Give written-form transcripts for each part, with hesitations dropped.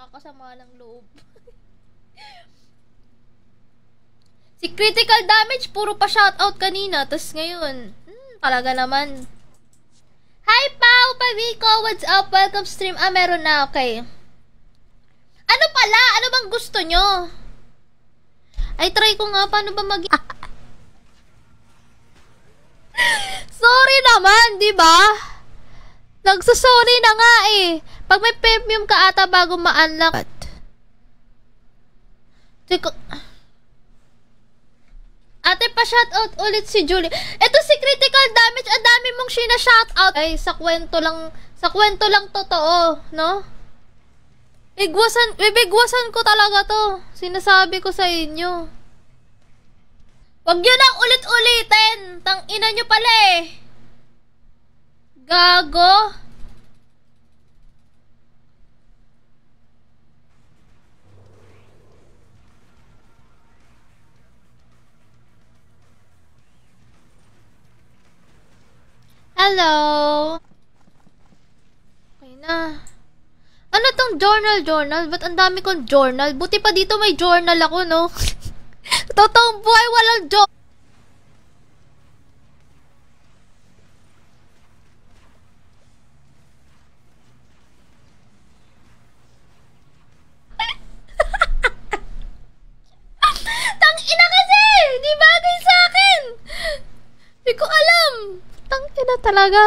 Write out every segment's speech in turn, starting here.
Nakakasama ng loob. Si Critical Damage, puro pa shoutout kanina. Tapos ngayon, talaga naman. Hi, Pao! Paviko! What's up? Welcome stream. Ah, meron na. Okay. Ano pala? Ano bang gusto nyo? Ay, try ko nga. Paano ba Sorry naman, di ba? Nagsasorry na nga eh. Pag may premium ka ata bago ma-unlock. Ate, pa-shoutout ulit si Julie. Ito si Critical Damage, ang dami mong sina-shoutout. Ay, sa kwento lang totoo, no? Bibigwasan ko talaga to. Sinasabi ko sa inyo. Wag nyo nang ulit-ulitin. Tang-ina nyo pala eh. Gago. Hello. Okay na. Ano tong journal? Ba't ang dami kong journal? Buti pa dito may journal ako, no? Totoong buhay, walang journal. Tang-ina kasi! Di bagay sa akin! Hindi ko alam. Tang-ina talaga.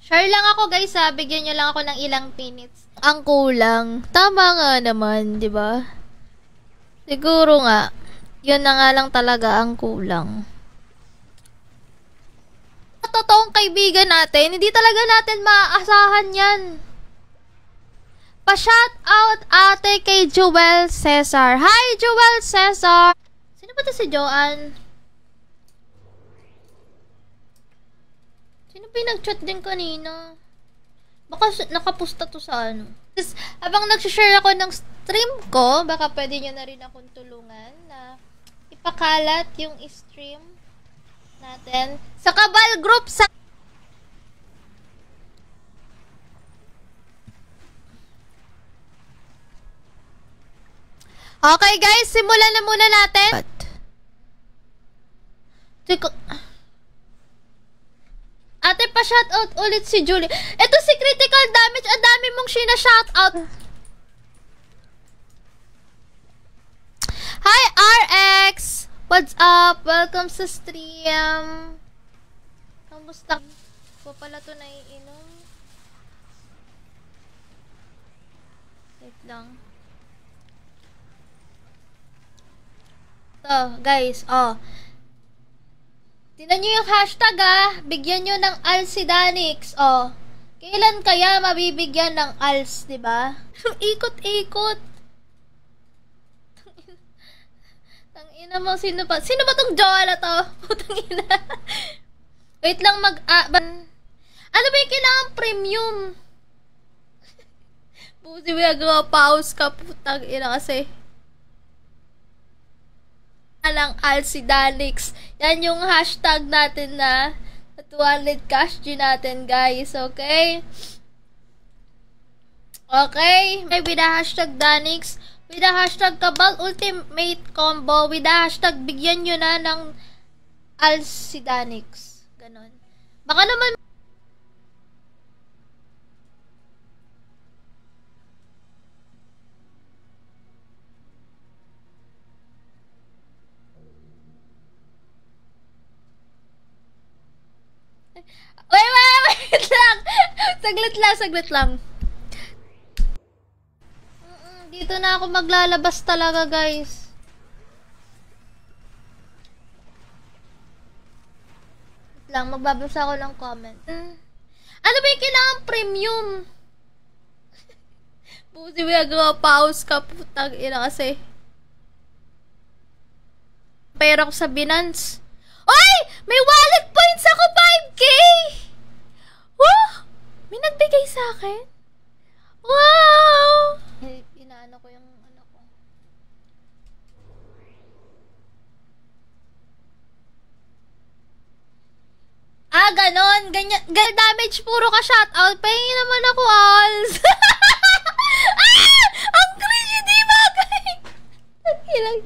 Share lang ako guys ha. Bigyan nyo lang ako ng ilang minutes. Ang kulang. Tama nga naman, di ba? Siguro nga. Yun na nga lang talaga ang kulang. Totoong kaibigan natin, hindi talaga natin maaasahan yan. Pa-shout out ate kay Joel Cesar. Hi Joel Cesar! Sino ba to si Joanne? Sino ba yung nag-chat din kanina? Baka nakapusta to sa ano. Tapos, habang nag-share ako ng stream ko, baka pwede nyo na rin akong tulungan na ipakalat yung stream natin sa Kabal Group sa Okay guys, simulan na muna natin. Ate, pa-shoutout ulit si Julie. Ito si Critical Damage, ang dami mong sina-shoutout. Hi RX! What's up? Welcome sa stream. Kamusta? Ko pala to naiinom. Wait lang. To, guys, oh. Tingnan nyo yung hashtag bigyan nyo ng Alcidanix. Oh. Kailan kaya mabibigyan ng ALS, diba? Ikot-ikot. Tangina mo, sino ba tong jowa na to? Tangina. Wait lang ano ba yung kailangan premium? Pusi mo yung pause ka, putang ina kasi. Lang Alcidanix. Yan yung hashtag natin na 200 cash G natin, guys. Okay? Okay? With the hashtag Danix, with the hashtag Kabal Ultimate Combo, with the hashtag bigyan nyo na ng Alcidanix. Ganon. Baka naman Wait lang. Saglit lang. Dito na ako maglalabas talaga, guys. Wait lang, magbabasa ako ng comment. Ano ba yung kailangan premium? Pusi mo yung pause ka, putang ina kasi. Pera ko sa Binance. Oy! May wallet points ako 5K! Wow! May nagbigay sa akin? Wow! Inaano ko yung ano ko. Ganon. Ganyan damage, puro ka shoutout. Pahingin naman ako, Als. Ang cringy, di ba? Ilang.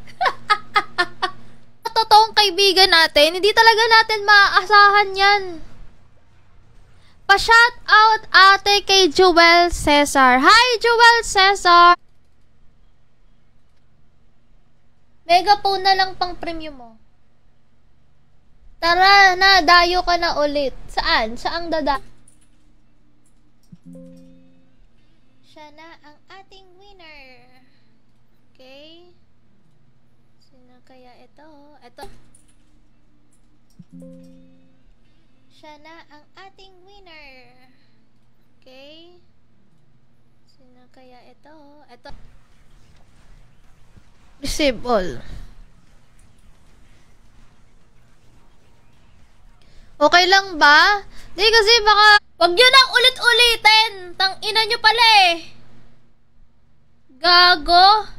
Totoong kaibigan natin, hindi talaga natin maaasahan yan. Pa-shoutout ate kay Joel Cesar. Hi, Joel Cesar! Megaphone na lang pang premium mo. Tara na, dayo ka na ulit. Saan? Saang dada? Siya na ang ating winner. Okay? Sino kaya ito? Ito. Siya na ang ating winner. Okay? Sino kaya ito? Ito. Receive all. Okay lang ba? Di kasi baka wag yun ang ulit-ulitin. Tang ina nyo pala eh. Gago.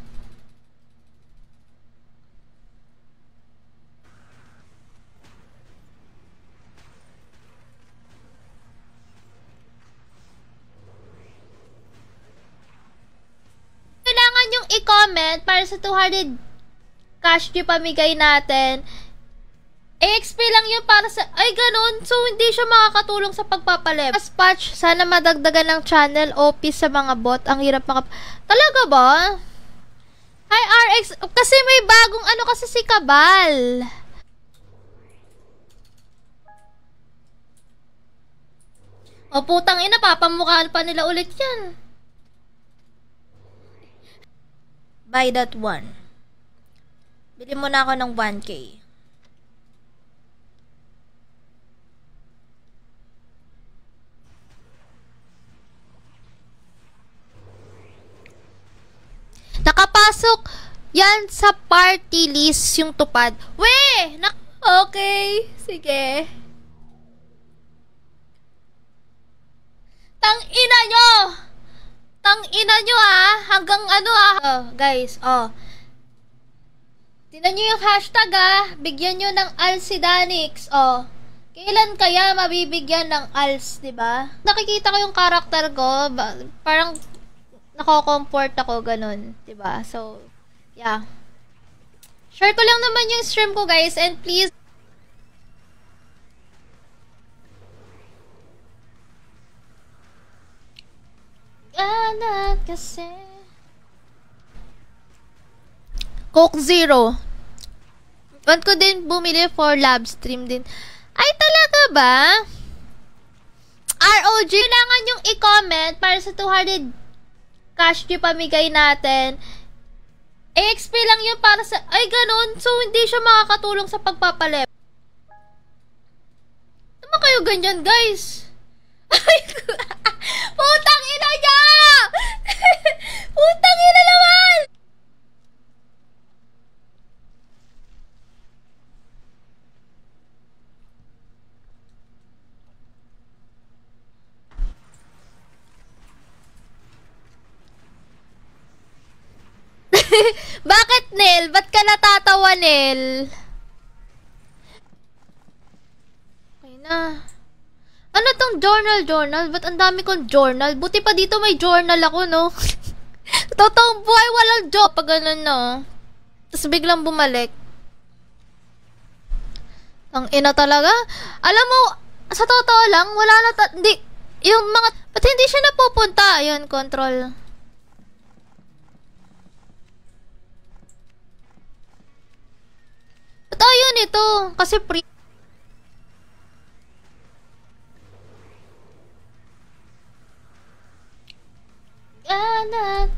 Kailangan yung i-comment para sa 200 cash yung pamigay natin. XP lang yun para sa... Ay, ganun. So, hindi siya makakatulong sa pagpapalib. Patch, sana madagdagan ng channel. OP sa mga bot. Ang hirap Talaga ba? Hi, RX. Kasi may bagong ano kasi si Kabal. O, putang ina. Papamukhaan pa nila ulit yan. Buy that one. Bili mo na ako ng 1K. Nakapasok yan sa party list yung tupad. Weh! Okay. Sige. Tang ina nyo! Tang ina nyo hanggang ano guys, tingnan nyo yung hashtag bigyan nyo ng ALS si Danix, kailan kaya mabibigyan ng ALS, diba? Nakikita ko yung karakter ko, parang nako-comfort ako, ganun, diba? So, yeah. Share ko lang naman yung stream ko, guys, and please kasi Coke Zero. Want ko din bumili for live stream din. Ay, talaga ba? ROG, kailangan yung i-comment para sa 200 cash yung pamigay natin. XP lang yun para sa... Ay, ganun. So, hindi siya makakatulong sa pagpapalip. Naman kayo ganyan, guys? Ay, putang ina niya! Putang ina naman! Bakit, Nel? Ba't ka natatawa, Nel? Okay na. Ano tong journal? Ba't ang dami kong journal? Buti pa dito may journal ako, no? Totoong buhay, walang job. Pag ganun, no? Tapos biglang bumalik. Ang ina talaga. Alam mo, sa totoo lang, wala na hindi, yung mga, ba't hindi siya napupunta? Ayun, control. Ba't ayun ito? Kasi pre...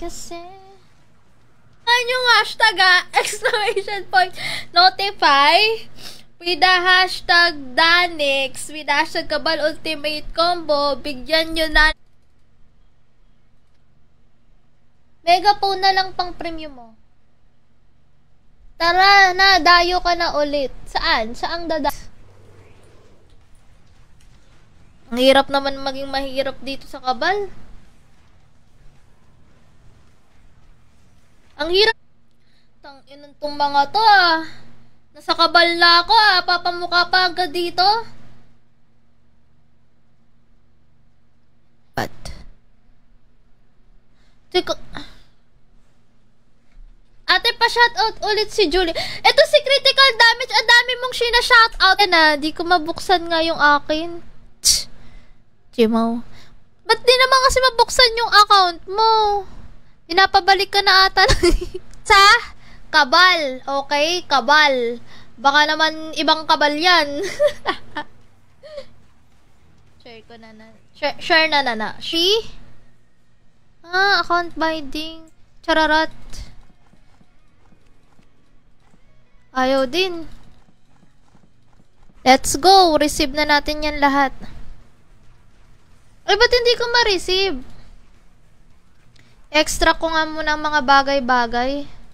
kasi ano yung hashtag exclamation point notify with the hashtag Danix with the hashtag Kabal Ultimate Combo. Bigyan nyo na Megaphone na lang pang premium mo. Tara na, dayo ka na ulit. Saan? Saang dada? Ang hirap naman maging mahirap dito sa Kabal. Ang hirap. Tangin tong mga to Nasa Kabal na ako papamukha pa agad dito. Teka. Ate, pa-shoutout ulit si Julie. Ito si Critical Damage. Ang dami mong sina-shoutout. Di ko mabuksan nga yung akin. Jimaw. Ba't di naman kasi mabuksan yung account mo? Pinapabalik ka na ata. Sa Kabal. Okay? Kabal. Baka naman ibang kabal yan. Share ko na. Share na. She? Account binding. Chararat. Ayaw din. Let's go. Receive na natin yan lahat. Ay, ba't hindi ko ma-receive? Extra ko nga muna ang mga bagay-bagay.